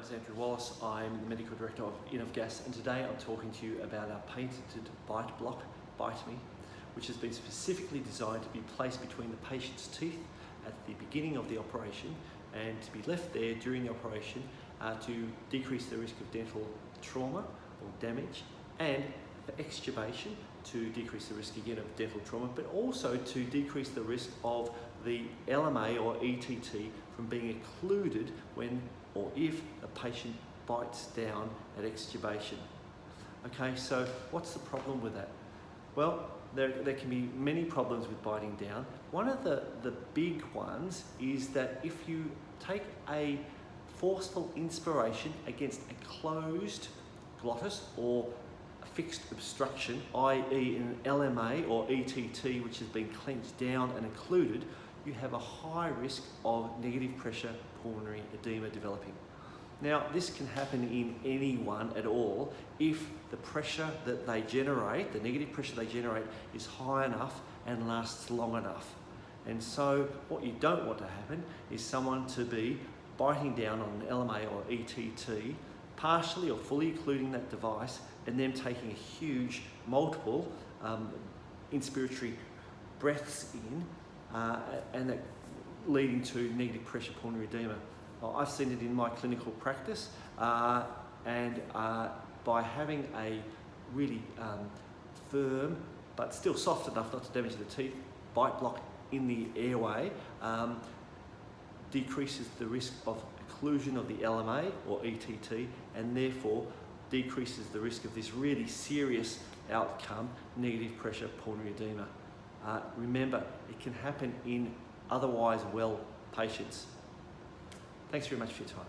is Andrew Wallace. I'm the Medical Director of Innovgas, and today I'm talking to you about our patented bite block, BiteMe, which has been specifically designed to be placed between the patient's teeth at the beginning of the operation and to be left there during the operation to decrease the risk of dental trauma or damage, and for extubation to decrease the risk again of dental trauma, but also to decrease the risk of the LMA or ETT from being occluded when or if a patient bites down at extubation. Okay, so what's the problem with that? Well, there can be many problems with biting down. One of the big ones is that if you take a forceful inspiration against a closed glottis or a fixed obstruction, i.e. an LMA or ETT which has been clenched down and occluded, you have a high risk of negative pressure pulmonary edema developing. Now, this can happen in anyone at all if the pressure that they generate, the negative pressure they generate, is high enough and lasts long enough. And so what you don't want to happen is someone to be biting down on an LMA or ETT, partially or fully occluding that device, and then taking a huge multiple inspiratory breaths in, and that leading to negative pressure pulmonary edema. I've seen it in my clinical practice, and by having a really firm but still soft enough not to damage the teeth bite block in the airway decreases the risk of occlusion of the LMA or ETT, and therefore decreases the risk of this really serious outcome, negative pressure pulmonary edema. Remember, it can happen in otherwise well patients. Thanks very much for your time.